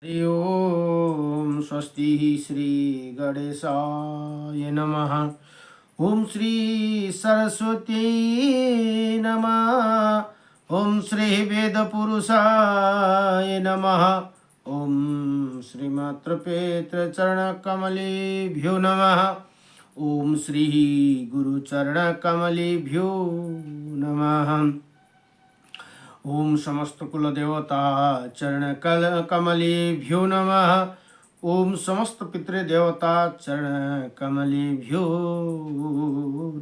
हरि ओम स्वस्ति श्री गणेशाय नमः। ओम श्री सरस्वती नमः। ओम श्री वेद पुरुषाय नमः। ओम श्रीमातृपेत्र चरण कमलेभ्यो नमः। ओम श्री गुरुचरण कमलेभ्यो नमः। ओम समस्त कुल देवता चरण कमलेभ्यो नमः। ओम समस्त पितृदेवता चरण कमलेभ्यो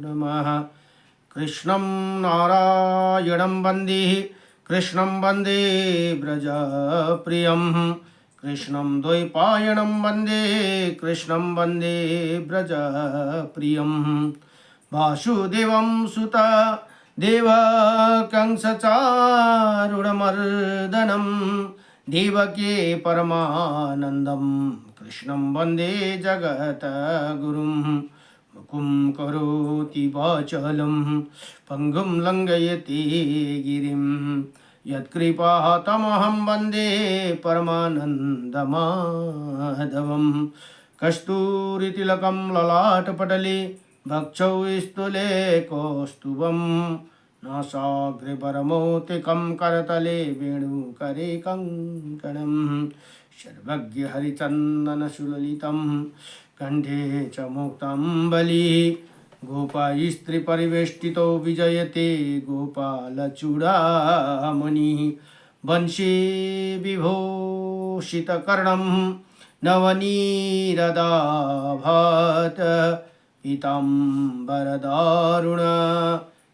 नमः। कृष्णं नारायणं वन्दे कृष्णं वन्दे व्रजप्रियं कृष्णं द्वैपायनं वन्दे कृष्णं वन्दे व्रजप्रियं वासुदेवं सुता देवकंसचारुणमर्दनं देवके परमानन्दं कृष्णं वन्दे जगद्गुरुं मुकुं करोति वाचालं पङ्गुं लङ्घयति गिरिं यत्कृपातमहं वन्दे परमानन्दमाधवं कस्तूरितिलकं ललाटपटले भक्षौ स्थूले कौस्तुभं नासाग्रे परमौक्तिकं करतले वेणुकरे कङ्कणं सर्वज्ञहरिचन्दनसुललितं कण्ठे च मुक्ताम्बलिः गोपायस्त्रीपरिवेष्टितो विजयते गोपालचूडामणिः वंशी विभूषितकर्णं नवनीरदाभात पीताम्बरदारुण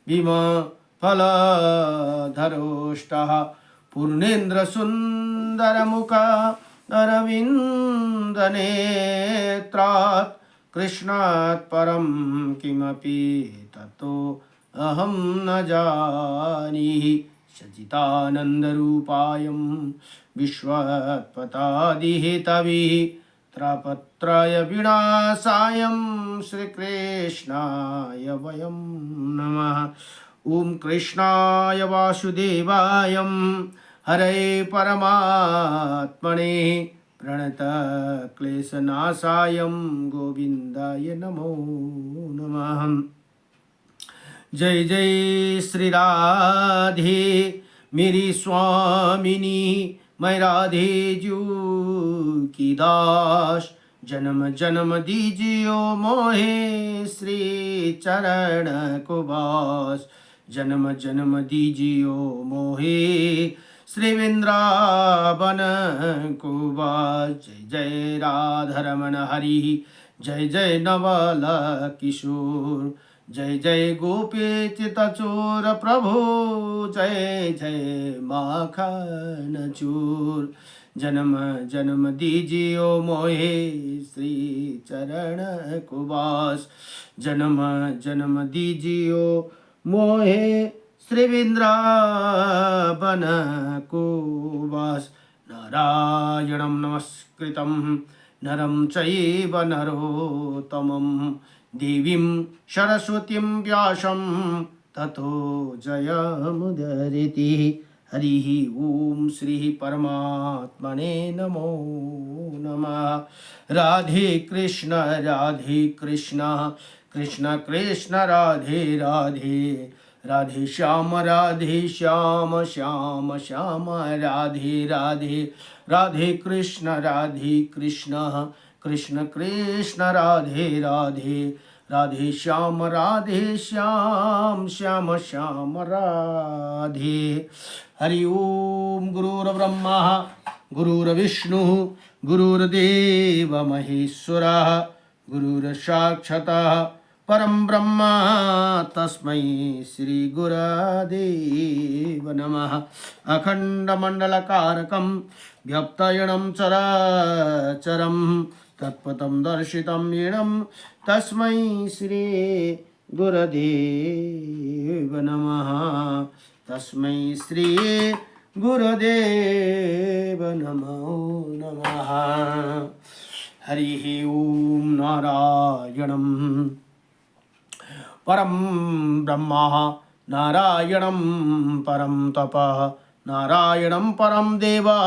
भीमफलधरोष्टः पूर्णेन्द्रसुन्दरमुख अरविन्दनेत्रात् कृष्णात् परं किमपि ततो अहं न जानीहि सच्चिदानन्दरूपायं विश्वोत्पत्यादिहेतवे त्रयत्रय विनाशायं श्रीकृष्णाय वयं नमः। ओम कृष्णाय वासुदेवाय हरे परमात्मने प्रणतक्लेशनाशाय गोविन्दाय नमो नमः। जय जय श्री राधे मेरी स्वामिनी मैं राधे जू की दास जन्म जन्म दीजियो मोहे श्री चरण को बास जन्म जन्म दीजियो मोहे श्री वृंदावन को बास। जय जय राधारमण हरि जय जय नवल किशोर जय जय गोपीचितचोर प्रभु जय जय माखन चूर जन्म जन्म दीजियो मोहे श्री चरण को बास जन्म जन्म दीजियो मोहे श्री वृंदावन को बास। नारायणं नमस्कृतं नरं चैव नरोत्तमं देवीं सरस्वतीं व्यासं ततो जयमुदीरयेत्। हरिः ओम श्री परमात्मने नमो नमः। राधे कृष्ण कृष्ण कृष्ण राधे राधे राधे श्याम श्याम श्याम राधे राधे राधे कृष्ण कृष्ण कृष्ण राधे राधे राधे श्याम श्याम श्याम राधे। हरि ओम गुरुर्ब्रह्मा गुरुर्विष्णु गुरुर्देव महेश्वरः गुरुर्साक्षात् परं ब्रह्म तस्मै श्री गुरुदेव नमः। अखण्डमण्डलकारकं व्याप्तयनं चराचरं तत्पदं दर्शितं येनं तस्मै श्री गुरुदेव नमः। तस्मै श्री गुरुदेव नमो नमः। हरिः ओम नारायणं परं ब्रह्मा नारायणं परं तपः नारायणं परं देवा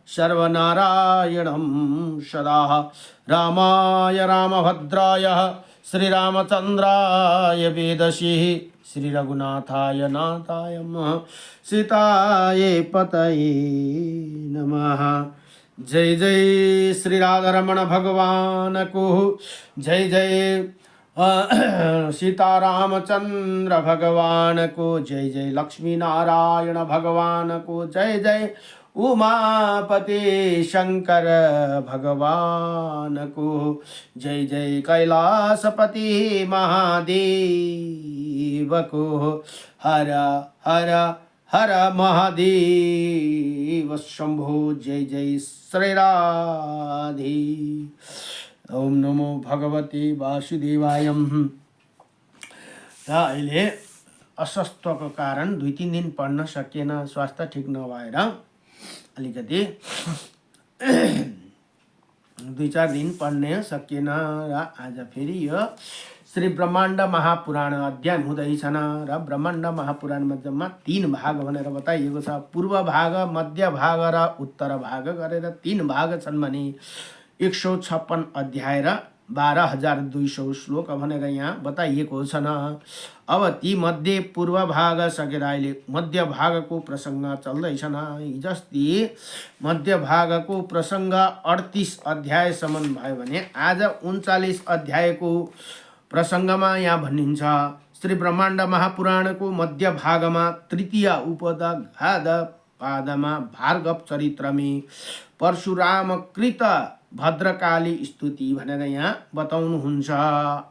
सर्वनारायणं सदा रामाय रामभद्राय श्रीरामचन्द्राय वेदसे श्रीरघुनाथाय नाथाय सीताये पतये नमः। जय जय श्री राधा रमण भगवान को, जय जय सीतारामचंद्र भगवान को, जय जय लक्ष्मी नारायण भगवान को, जय जय उमापति शंकर भगवान को, जय जय कैलासपति महादेव को। हर हर हर महादेव शंभो, जय जय श्री राधे। ओम नमो भगवते वासुदेवाय। अहिले अस्वस्थको कारण 2-3 दिन पढ्न सकिएन, स्वास्थ्य ठिक नभएर अलिकति 2-4 दिन पढ्न सकिएन र आज फेरि यो श्री ब्रह्माण्ड महापुराण अध्ययन हुँदैछन् र ब्रह्माण्ड महापुराणमा जम्मा 3 भाग भनेर बताइएको छ। पूर्व भाग, मध्य भाग र उत्तर भाग गरेर 3 भाग छन् भने 156 अध्याय र 12,200 श्लोक भनेर यहाँ बताइएको छन्। अब ती मध्ये पूर्व भाग सकेर अहिले मध्य भागको प्रसङ्ग चल्दैछन्। हिजोस्ति मध्य भागको प्रसङ्ग 38 अध्यायसम्म भयो भने आज 39 अध्यायको प्रसङ्गमा यहाँ भनिन्छ। श्री ब्रह्माण्ड महापुराणको मध्य भागमा तृतीय उपदघात पादमा भार्गव चरित्रमे परशुराम कृत भद्रकाली स्तुति भनेर यहाँ बताउनुहुन्छ।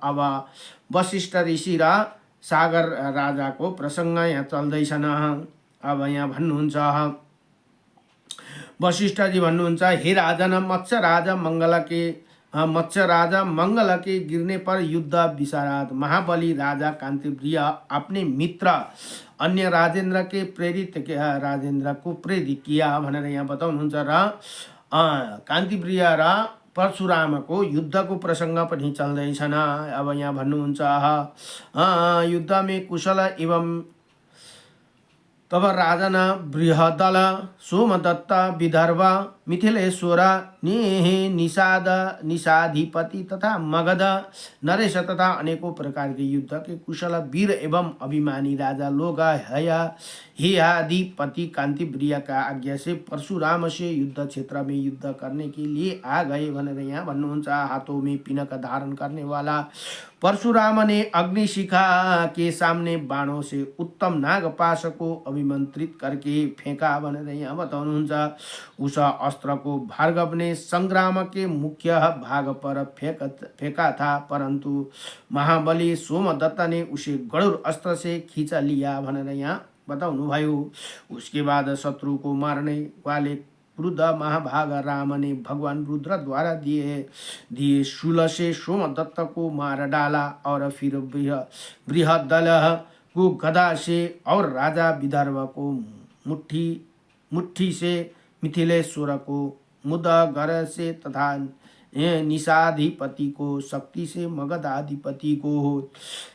अब वशिष्ठ ऋषि र सागर राजाको प्रसङ्ग यहाँ चल्दैछन्। अब यहाँ भन्नुहुन्छ, वशिष्ठजी भन्नुहुन्छ, हे राजन, मत्स्य राजा मंगल के गिरने पर युद्ध विशारद महाबली राजा कांतिप्रिय अपने मित्र अन्य राजेंद्र के राजेंद्र को प्रेरित किया भनेर यहाँ बताउनुहुन्छ। र कांतिप्रिय र परशुरामको युद्धको प्रसङ्ग पनि चल्दैछन्। अब यहाँ भन्नुहुन्छ, युद्ध में कुशल एवं तब राजन बृहदल सोमदत्त विदर्भ मिथिलेश्वर निषाधिपति तथा मगध नरेश तथा अनेकों प्रकार के युद्ध के कुशल वीर एवं अभिमानी राजा लोग हेयाधिपति कांतिप्रिय का आज्ञा से परशुराम से युद्ध क्षेत्र में युद्ध करने के लिए आ गए भनेर यहाँ भन्नुहुन्छ। हाथों में पिनक धारण करने वाला परशुराम ने अग्निशिखा के सामने बाणों से उत्तम नागपाश को अभिमंत्रित करके फेंका भनेर यहाँ बताउनुहुन्छ। उस अस्त्र को भार्गव ने संग्राम के मुख्य भाग पर फेंका था, परंतु महाबली सोमदत्त ने उसे गरुड़ अस्त्र से खींचा लिया भनेर यहाँ बताउनु भयो। उसके बाद शत्रु को मारने वाले क्रुद्ध महाभाग राम ने भगवान रुद्र द्वारा दिए शूल से सोमदत्त को मार डाला और फिर बृहदल को गदा से और राजा विदर्भ को मुट्ठी से मिथिलेश्वर को मुदगर से तथा निषाधिपति को शक्ति से मगधाधिपति को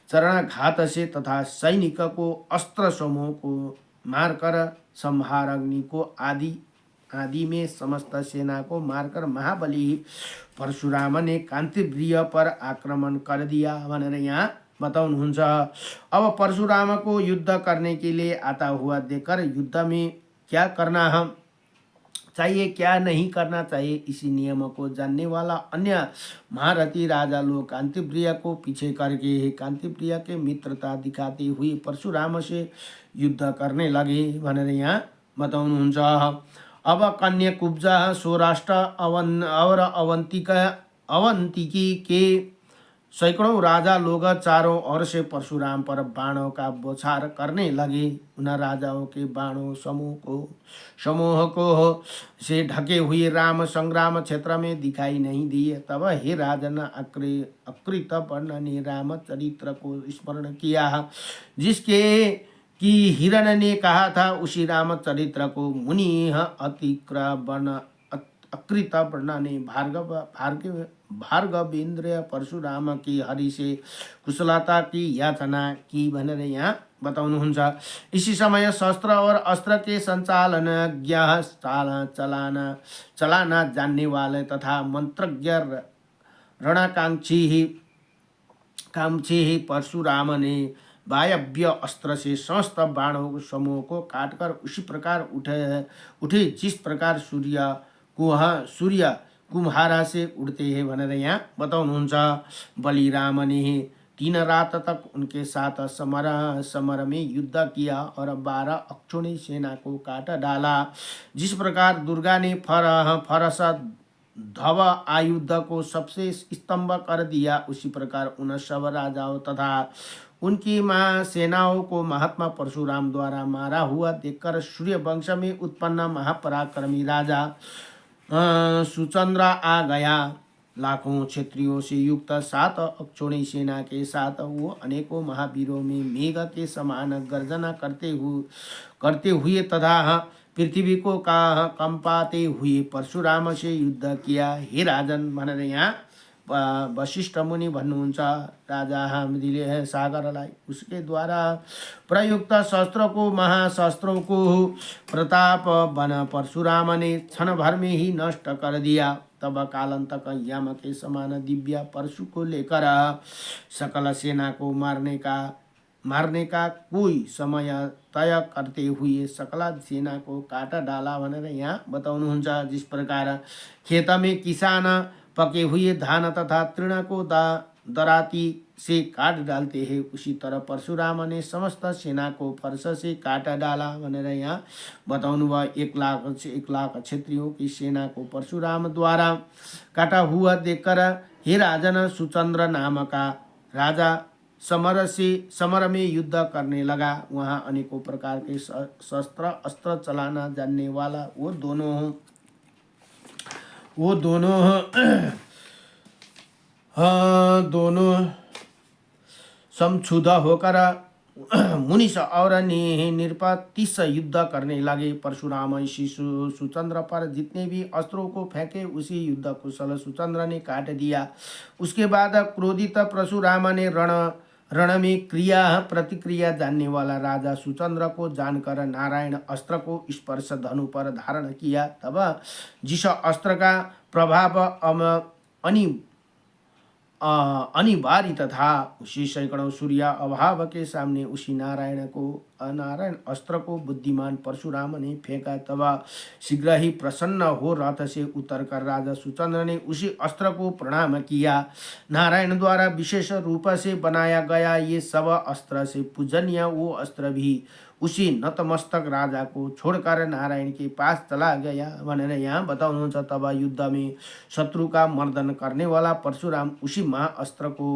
चरणाघात से तथा सैनिक को अस्त्र समूह को मारकर संहार अग्नि को आदि में समस्त सेना को मारकर महाबली परशुराम ने कांतिप्रिय पर आक्रमण कर दिया भनेर यहाँ बताउनुहुन्छ। अब परशुराम को युद्ध करने के लिए आता हुआ देखकर युद्ध में क्या करना चाहिए, क्या नहीं करना चाहिए, इसी नियम को जानने वाला अन्य महारथी राजा लोग कांतिप्रिय को पीछे करके कांतिप्रिय के मित्रता दिखाते हुए परशुराम से युद्ध करने लगे भनेर यहाँ बताउनुहुन्छ। अब कन्या कुब्जा सौराष्ट्र और अवंतिकी के सैकड़ों राजा लोग चारों ओर से परशुराम पर बाणों का बौछार करने लगे। उन राजाओं के बाणों समूह को से ढके हुए राम संग्राम क्षेत्र में दिखाई नहीं दिए। तब हे राजन अकृत वर्ण ने राम चरित्र को स्मरण किया, जिसके कि हिरण ने कहा था, उसी राम चरित्र को मुनि अकृत वर्ण ने भार्गवेन्द्र परशुराम की हरि से कुशलता की याचना की भनेर यहाँ बताउनुहुन्छ। इसी समय शस्त्र और अस्त्र के संचालन चलाना जानने वाले तथा मंत्रज्ञ रणाकांक्षी ही परशुराम ने वायव्य अस्त्र से समस्त बाणों समूह को काटकर उसी प्रकार उठे जिस प्रकार सूर्य कुम्हारा से उड़ते हैं भनेर यहाँ बताउनुहुन्छ। बलिराम ने 3 रात तक उनके साथ समर में युद्ध किया और 12 अक्षोणी सेना को काट डाला। जिस प्रकार दुर्गा ने फरस धव आयुध को सबसे स्तंभ कर दिया, उसी प्रकार उन सब राजाओं तथा उनकी मां सेनाओं को महात्मा परशुराम द्वारा मारा हुआ देखकर सूर्य वंश में उत्पन्न महापराक्रमी राजा सुचंद्र आ गया। लाखों क्षत्रियों से युक्त 7 अक्षोणी सेना के साथ वो अनेकों महावीरों में मेघ के समान गर्जना करते हुए तथा पृथ्वी को कंपाते हुए परशुराम से युद्ध किया। हे राजन भनेर यहाँ वशिष्ठ मुनि भन्नुहुन्छ। राजा हामीले सागरलाई उसके द्वारा प्रयुक्त शस्त्रों को महाशस्त्रों को प्रताप बन परशुराम ने क्षण भर में ही नष्ट कर दिया। तब कालांतक यम के समान दिव्य परशु को लेकर सकल सेना को मारने का कोई समय तय करते हुए सकल सेना को काट डाला भनेर यहाँ बताउनुहुन्छ। जिस प्रकार खेत में किसान पके हुए धान तथा तृण को दराती से काट डालते हैं, उसी तरह परशुराम ने समस्त सेना को फर्श से काट डाला भनेर यहाँ बताउनु भयो। 1 लाख क्षत्रियों की सेना को परशुराम द्वारा काटा हुआ देखकर हे राजन सुचंद्र नाम का राजा समर में युद्ध करने लगा। वहाँ अनेकों प्रकार के शस्त्र अस्त्र चलाना जानने वाला वो दोनों समझुदा होकर मुनिष और निरपति से युद्ध करने लगे। परशुराम इसी सुचंद्र पर जितने भी अस्त्रों को फेंके उसी युद्ध कुशल सुचंद्र ने काट दिया। उसके बाद क्रोधित परशुराम ने रण में क्रिया प्रतिक्रिया जानने वाला राजा सुचंद्र को जानकर नारायण अस्त्र को स्पर्श धनु पर धारण किया। तब जिस अस्त्र का प्रभाव अनिवार्य तथा उसी सैकड़ों सूर्य अभाव के सामने उसी नारायण अस्त्र को बुद्धिमान परशुराम ने फेंका। तब शीघ्र ही प्रसन्न हो रथ से उतरकर राजा सुचंद्र ने उसी अस्त्र को प्रणाम किया। नारायण द्वारा विशेष रूप से बनाया गया ये सब अस्त्र से पूजनीय वो अस्त्र भी उसी नतमस्तक राजा को छोड़कर नारायण के पास चला गया भनेर यहाँ बताउनुहुन्छ। तब युद्ध में शत्रु का मर्दन करने वाला परशुराम उसी महाअस्त्र को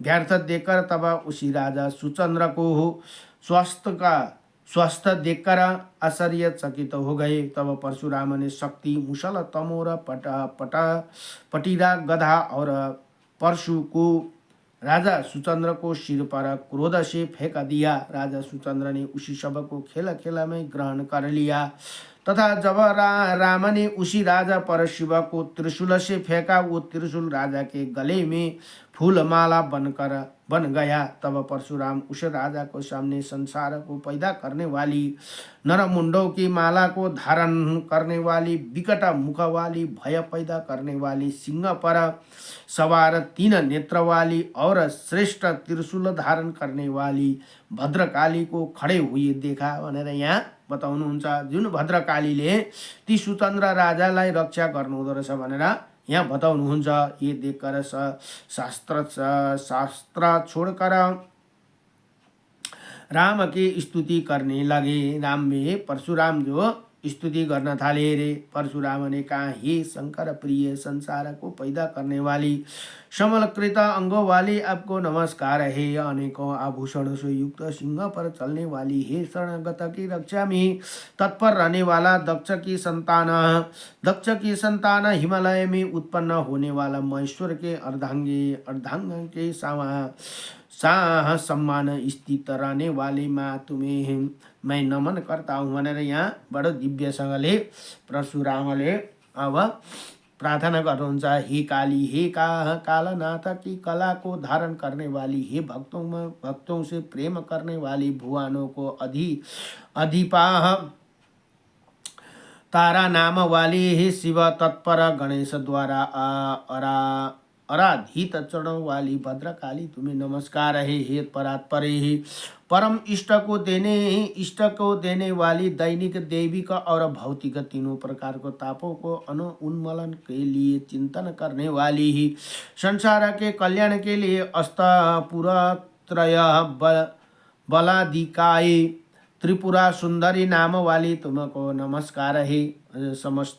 व्यर्थ देकर तब उसी राजा सुचंद्र को स्वस्थ देखकर आश्चर्यचकित हो गए। तब परशुराम ने शक्ति मुसल तमोर पटीरा गधा और परशु को राजा सुचंद्र को शिर पर क्रोध से फेंक दिया। राजा सुचंद्र ने उसी सब को खेल में ग्रहण कर लिया तथा जब राम ने उसी राजा परशिव को त्रिशूल से फेंका, वो त्रिशूल राजा के गले में फूलमाला बन गया। तब परशुराम उस राजा को सामने संसार को पैदा करने वाली नरमुंडों की माला को धारण करने वाली विकट मुख वाली भय पैदा करने वाली सिंह पर सवार 3 नेत्र वाली और श्रेष्ठ त्रिशूल धारण करने वाली भद्रकाली को खड़े हुए देखा भनेर यहाँ बताउनुहुन्छ। जुन भद्रकालीले ती सुचंद्र राजालाई रक्षा गर्नुहुँदो रहेछ भनेर यहाँ बताउनुहुन्छ। ये देखकर शास्त्र छोड़कर राम की स्तुति करने लगे। राम में परशुराम जो स्तुति गर्न थाले रे। परशुराम ने कहा, हे शंकर प्रिय संसार को पैदा करने वाली समलकृत अंगों वाली आपको नमस्कार है। अनेकों आभूषणों से युक्त सिंह पर चलने वाली हे शरणागत की रक्षा में तत्पर रहने वाला दक्ष की संतान हिमालय में उत्पन्न होने वाला महेश्वर के अर्धांग के सम्मान स्थित रहने वाली माँ तुम्हें मैं नमन करता हूँ भनेर यहाँ बडो दिव्यसँगले परशुरामले अब प्रार्थना गर्नुहुन्छ। हे काली, हे कालनाथ की कला को धारण करने वाली, हे भक्तों से प्रेम करने वाली, भुवनों को अधिपाह तारा नाम वाली, हे शिव तत्पर गणेश द्वारा आराधित चरणों वाली भद्रकाली तुम्हें नमस्कार है। हे परात्परे, हे परम इष्ट को देने वाली, दैनिक दैविक और भौतिक तीनों प्रकार को तापों को उन्मूलन के लिए चिंतन करने वाली ही, संसार के कल्याण के लिए अष्टपुरत्रय बलादिकाय त्रिपुरा सुंदरी नाम वाली तुमको नमस्कार है। समस्त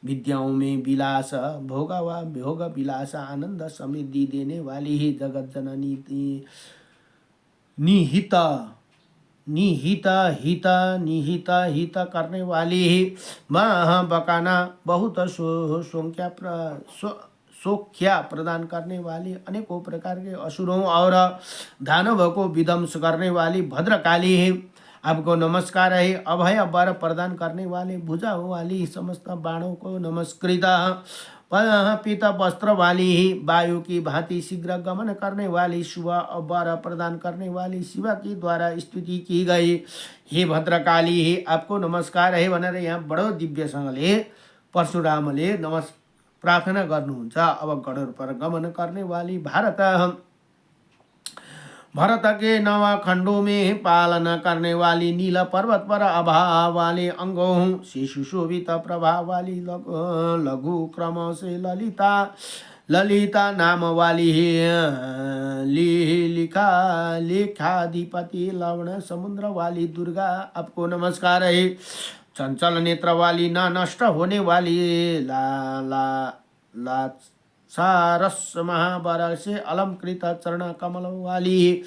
विद्याओं में विलास भोग विलास आनंद समृद्धि देने वाली ही, जगत जननी निहित निहित हित निहित हित करने वाली ही, मह बकाना बहुत सौख्या प्रदान करने वाली, अनेकों प्रकार के असुरों और दानवों को विध्वंस करने वाली भद्रकाली है। आपको नमस्कार है। अभय वर प्रदान करने वाले, भुजाओं वाली, समस्त बाणों को नमस्कृत, पीत वस्त्र वाली ही, वायु की भांति शीघ्र गमन करने वाली, शुभ वर प्रदान करने वाली, शिव की द्वारा स्तुति की गई हे भद्रकाली ही, आपको नमस्कार है भनेर यहाँ बडो दिव्यसँगले परशुरामले प्रार्थना गर्नुहुन्छ। अब गरुड पर गमन करने वाली भरत के नव खंडों में पालना करने वाली, नील पर्वत पर अभाव वाले अंगों से सुशोभित प्रभाव वाली, लघु क्रम से ललिता नाम वाली, लेखाधिपति लवण समुद्र वाली दुर्गा, आपको नमस्कार है। चंचल नेत्र वाली, न नष्ट होने वाली, सारस महावर से अलंकृत चरण कमल वाली,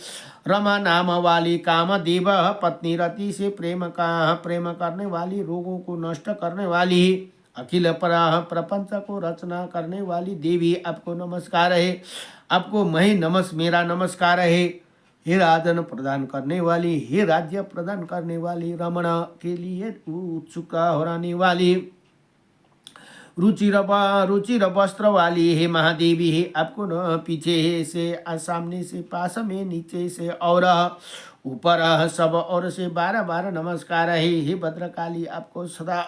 रमा नाम वाली, कामदेव पत्नी रति से प्रेम करने वाली, रोगों को नष्ट करने वाली, अखिल प्रपंच को रचना करने वाली देवी, आपको नमस्कार है। आपको मेरा नमस्कार है। हे राजन प्रदान करने वाली, हे राज्य प्रदान करने वाली, रमण के लिए उत्सुक होने वाली, रुचिर वस्त्र वाली, हे महादेवी है। आपको पीछे से, सामने से, पास में, नीचे से और ऊपर सब और से 12 नमस्कार है। हे भद्रकाली, आपको सदा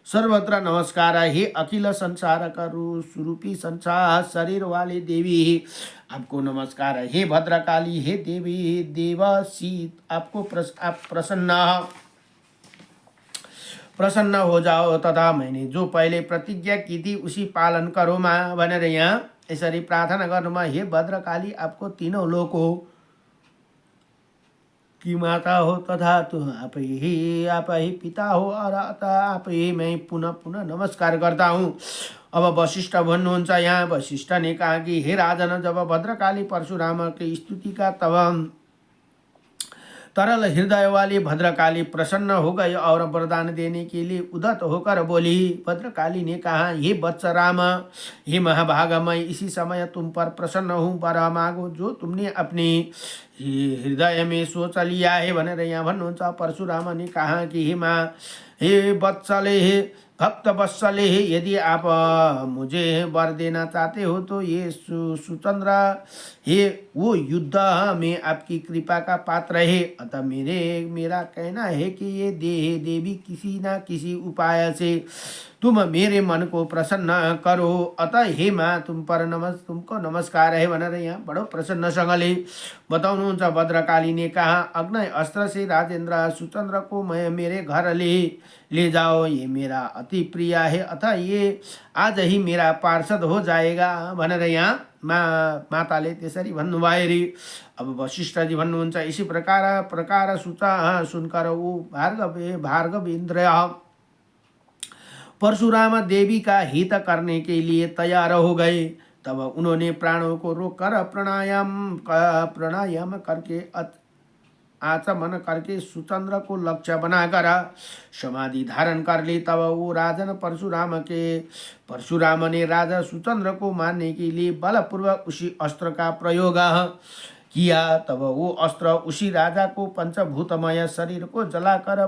सर्वत्र नमस्कार है। अखिल संसार का रूपी संसार शरीर वाली देवी, आपको नमस्कार है। हे भद्रकाली, हे देवी देवसी, आपको आप प्रसन्न हो जाओ तथा मैंने जो पहले प्रतिज्ञा की थी उसी पालन करो माँ भनेर यहाँ यसरी प्रार्थना गर्नुमा, हे भद्रकाली, आपको तीनों लोकों की माता हो तथा तुम आप ही पिता हो और आप ही मैं पुनः नमस्कार करता हूँ। अब वशिष्ठ भन्नुहुन्छ, यहाँ वशिष्ठ ने कहा कि हे राजन, जब भद्रकाली परशुराम की स्तुति का तब तरल हृदय वाली भद्रकाली प्रसन्न हो गई और वरदान देने के लिए उदत होकर बोली। भद्रकाली ने कहा, हे वत्स राम, हे महाभाग, मैं इसी समय तुम पर प्रसन्न हूँ, वर मागो जो तुमने अपने हृदय में सोच लिया है भनेर यहाँ भन्नुहुन्छ। परशुराम ने कहा कि हे वत्सले, हे भक्त वत्सले, यदि आप मुझे वर देना चाहते हो तो ये सुचंद्र हे वो युद्ध में आपकी कृपा का पात्र है। अतः मेरा कहना है कि ये देवी किसी न किसी उपाय से तुम मेरे मन को प्रसन्न करो। अतः हे माँ, तुमको नमस्कार है भनेर यहाँ बडो प्रसन्नसँगले बताउनुहुन्छ। भद्रकाली ने कहा, अग्नि अस्त्र से राजेंद्र सुचंद्र को मैं मेरे घर ले जाओ, ये मेरा अति प्रिय है, अतः ये आज ही मेरा पार्षद हो जाएगा भनेर यहाँ माताले त्यसरी भन्नुभयो रे। अब वशिष्ठजी भन्नुहुन्छ, इसी प्रकार सुनकर वो भार्गव इंद्र परशुराम देवी का हित करने के लिए तैयार हो गए। तब उन्होंने प्राणों को रोककर प्राणायाम करके आचमन करके सुचंद्र को लक्ष्य बनाकर समाधि धारण कर ली। तब वो राजन परशुराम ने राजा सुचंद्र को मारने के लिए बलपूर्वक उसी अस्त्र का प्रयोग किया। तब वो अस्त्र उसी राजा को पंचभूतमय शरीर को जलाकर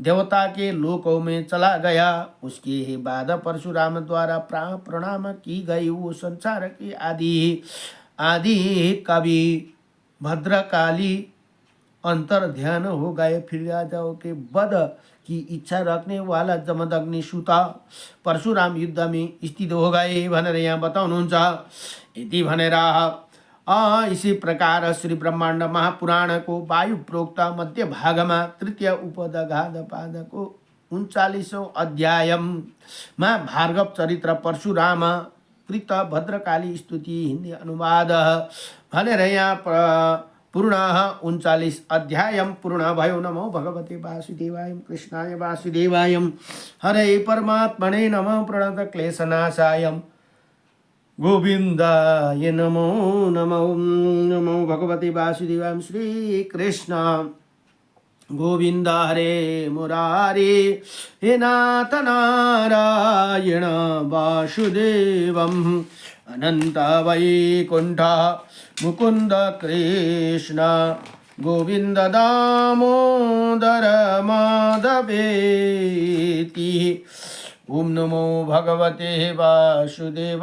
देवता के लोकों में चला गया। उसके बाद परशुराम द्वारा प्रणाम की गई वो संसार के आदि कवि भद्रकाली अंतर ध्यान हो गए। फिर राजाओं के वध की इच्छा रखने वाला जमदग्नि सुता परशुराम युद्ध में स्थित हो गए भनेर यहाँ बताउनुहुन्छ। यति भनेर इसी प्रकार श्री ब्रह्माण्ड महापुराण को वायु प्रोक्त मध्य भागमा तृतीय उपदगाध पादको 39औं अध्यायमा भार्गव चरित्र परशुराम कृत भद्रकाली स्तुति हिन्दी अनुवाद भनेर यहाँ पूर्ण 39 अध्याय पूर्ण भयो। नमो भगवते वासुदेवाय कृष्णाय वासुदेवाय हरे परमात्मने नमः प्रणत क्लेशनाशाय गोविंदाय नमो नमो। नमो भगवते वासुदेवाय श्री कृष्ण गोविंद हरे मुरारे हे नाथ नारायण वासुदेवम् अनंत वैकुंठ मुकुंद कृष्ण गोविंद दामोदर माधवेति। ओम नमो भगवते वासुदेवाय।